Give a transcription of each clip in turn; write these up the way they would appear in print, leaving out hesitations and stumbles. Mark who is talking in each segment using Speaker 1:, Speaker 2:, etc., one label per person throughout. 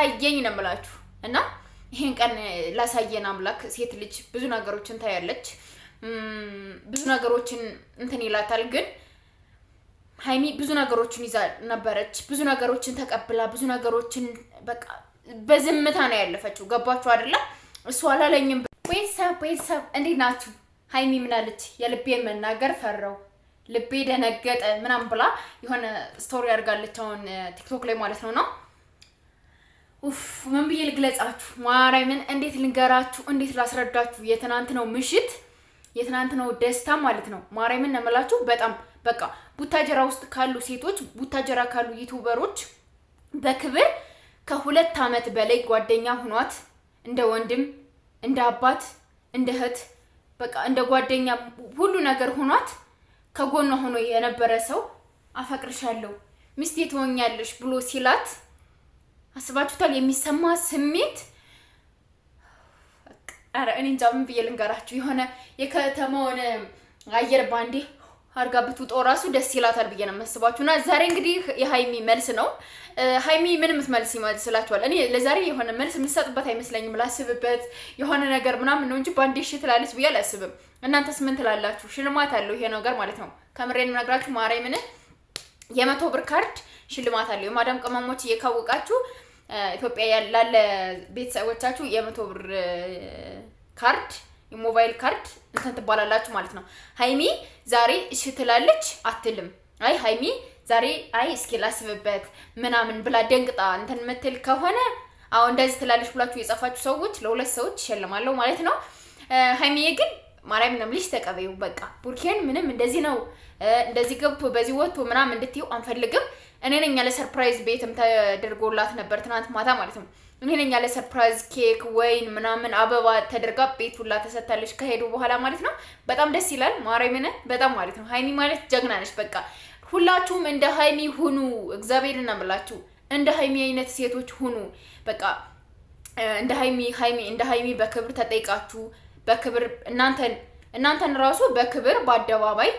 Speaker 1: ታየኝ ነው የምላችሁ። እና ይሄን ቀን ላሳየን አምላክ። ሴት ልጅ ብዙ ነገሮችን ታያለች፣ ብዙ ነገሮችን እንትን ይላታል። ግን ሀይሚ ብዙ ነገሮችን ይዛ ነበረች፣ ብዙ ነገሮችን ተቀብላ፣ ብዙ ነገሮችን በቃ በዝምታ ነው ያለፈችው። ገባችሁ አይደለ? እሱ አላለኝም። ቤተሰብ እንዴት ናችሁ? ሀይሚ ምናለች? የልቤን መናገር ፈራው ልቤ ደነገጠ ምናምን ብላ የሆነ ስቶሪ አድርጋለች አሁን ቲክቶክ ላይ ማለት ነው። ምን ብዬ ልግለጻችሁ? ማርያምን እንዴት ልንገራችሁ? እንዴት ላስረዳችሁ? የትናንትናው ምሽት የትናንትናው ደስታ ማለት ነው። ማርያምን እምላችሁ በጣም በቃ ቡታጀራ ውስጥ ካሉ ሴቶች፣ ቡታጀራ ካሉ ዩቲዩበሮች በክብር ከ2 ዓመት በላይ ጓደኛ ሆኗት እንደ ወንድም እንደ አባት እንደ እህት በቃ እንደ ጓደኛ ሁሉ ነገር ሆኗት ከጎኗ ሆኖ የነበረ ሰው አፈቅርሻለሁ ሚስቴ ትሆኛለሽ ብሎ ሲላት አስባችሁታል? የሚሰማ ስሜት አረ እኔ እንጃ ምን ብዬ ልንገራችሁ። የሆነ የከተማውን አየር ባንዴ አርጋ ብትውጦ ራሱ ደስ ይላታል ብዬ ነው የማስባችሁና ዛሬ እንግዲህ የሀይሚ መልስ ነው። ሀይሚ ምን የምትመልስ ይመስላችኋል? እኔ ለዛሬ የሆነ መልስ የምትሰጥበት አይመስለኝም። ላስብበት የሆነ ነገር ምናምን ነው እንጂ ባንዴ እሺ ትላለች ብዬ አላስብም። እናንተስ ምን ትላላችሁ? ሽልማት አለው ይሄ ነገር ማለት ነው። ከምሬን የምነግራችሁ ማርያምን 100 ብር ካርድ ሽልማት አለው። የማዳም ቅመሞች እየካወቃችሁ ኢትዮጵያ ያላለ ቤተሰቦቻችሁ 100 ብር ካርድ የሞባይል ካርድ እንትን ትባላላችሁ ማለት ነው። ሀይሚ ዛሬ እሺ ትላለች አትልም? አይ ሀይሚ ዛሬ አይ እስኪ ላስብበት ምናምን ብላ ደንግጣ እንትን ምትል ከሆነ አሁን እንደዚህ ትላለች ብላችሁ የጻፋችሁ ሰዎች ለ2 ሰዎች ይሸልማለሁ ማለት ነው። ሀይሚዬ ግን ማርያም ነምልሽ ተቀበዩ። በቃ ቡርኬን ምንም እንደዚህ ነው እንደዚህ ገብቶ በዚህ ወጥቶ ምናምን እንድትዩ አንፈልግም። እኔ ነኝ ያለ ሰርፕራይዝ ቤትም ተደርጎላት ነበር ትናንት ማታ ማለት ነው። እኔ ነኝ ያለ ሰርፕራይዝ ኬክ ወይን ምናምን አበባ ተደርጋ ቤት ሁላ ተሰጣለች ከሄዱ በኋላ ማለት ነው። በጣም ደስ ይላል። ማርያምን በጣም ማለት ነው። ሀይሚ ማለት ጀግና ነች። በቃ ሁላችሁም እንደ ሀይሚ ሁኑ። እግዚአብሔርን አምላችሁ እንደ ሀይሚ አይነት ሴቶች ሁኑ። በቃ እንደ ሀይሚ በክብር ተጠይቃችሁ በክብር እናንተን ራሱ በክብር በአደባባይ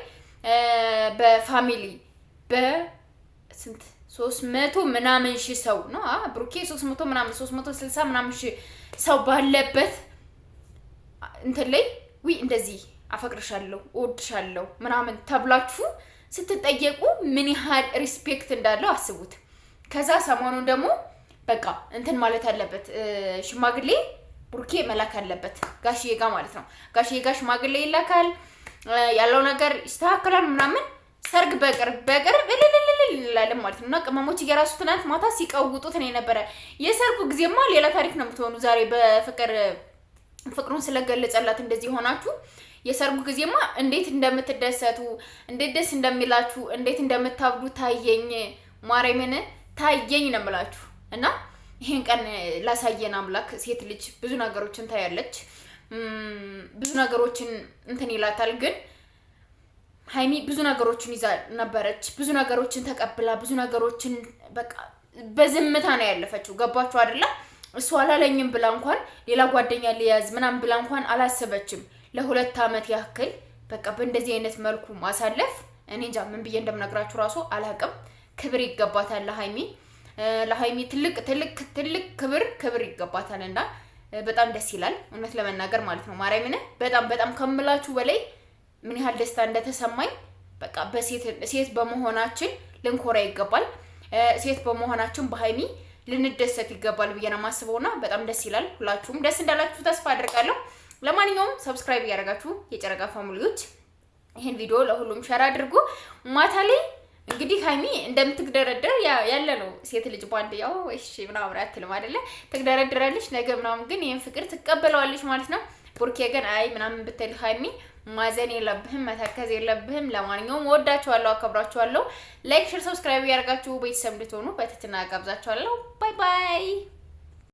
Speaker 1: በፋሚሊ በስንት 300 ምናምን ሺህ ሰው ነው ብሩኬ 300 ምናምን 360 ምናምን ሺህ ሰው ባለበት እንትን ላይ እንደዚህ አፈቅርሻለሁ እወድሻለሁ ምናምን ተብላችሁ ስትጠየቁ ምን ያህል ሪስፔክት እንዳለው አስቡት። ከዛ ሰሞኑን ደግሞ በቃ እንትን ማለት አለበት ሽማግሌ ቡርኬ መላክ አለበት ጋሽዬ ጋር ማለት ነው። ጋሽዬ ጋር ሽማግሌ ይላካል፣ ያለው ነገር ይስተካከላል ምናምን ሰርግ በቅርብ እልልልልልላለም ማለት ነው። እና ቅመሞች እየራሱ ትናንት ማታ ሲቀውጡት ነው የነበረ። የሰርጉ ጊዜማ ሌላ ታሪክ ነው የምትሆኑ። ዛሬ ፍቅሩን ስለገለጸላት እንደዚህ ሆናችሁ የሰርጉ ጊዜማ እንዴት እንደምትደሰቱ እንዴት ደስ እንደሚላችሁ እንዴት እንደምታብዱ ታየኝ። ማርያምን ታየኝ ነው የምላችሁ። እና ይሄን ቀን ላሳየን አምላክ። ሴት ልጅ ብዙ ነገሮችን ታያለች፣ ብዙ ነገሮችን እንትን ይላታል። ግን ሀይሚ ብዙ ነገሮችን ይዛ ነበረች፣ ብዙ ነገሮችን ተቀብላ፣ ብዙ ነገሮችን በቃ በዝምታ ነው ያለፈችው። ገባችሁ አይደለ? እሱ አላለኝም ብላ እንኳን ሌላ ጓደኛ ሊያዝ ምናምን ብላ እንኳን አላሰበችም። ለ2 ዓመት ያክል በቃ በእንደዚህ አይነት መልኩ ማሳለፍ እኔ እንጃ ምን ብዬ እንደምነግራችሁ ራሱ አላቅም። ክብር ይገባታል ለሀይሚ። ለሀይሚ ትልቅ ክብር ይገባታልና በጣም ደስ ይላል እውነት ለመናገር ማለት ነው። ማርያምን በጣም ከምላችሁ በላይ ምን ያህል ደስታ እንደተሰማኝ በቃ ሴት በመሆናችን ልንኮራ ይገባል። ሴት በመሆናችን በሀይሚ ልንደሰት ይገባል ብዬ ነው የማስበውና በጣም ደስ ይላል። ሁላችሁም ደስ እንዳላችሁ ተስፋ አድርጋለሁ። ለማንኛውም ሰብስክራይብ ያደርጋችሁ የጨረቃ ፋሚሊዎች ይሄን ቪዲዮ ለሁሉም ሼር አድርጉ። ማታ ላይ እንግዲህ ሀይሚ እንደምትግደረደር ያለ ነው። ሴት ልጅ ባንድ ያው እሺ ምናምን አትልም አይደለ? ትግደረደራለች ነገ ምናምን ግን ይሄን ፍቅር ትቀበለዋለች ማለት ነው። ቡርኬ ግን አይ ምናምን ብትል ሀይሚ ማዘን የለብህም መተከዝ የለብህም። ለማንኛውም ወዳችኋለሁ፣ አከብራችኋለሁ። ላይክ፣ ሼር፣ ሰብስክራይብ ያደርጋችሁ ቤተሰብ እንድትሆኑ በትህትና ጋብዛችኋለሁ። ባይ ባይ።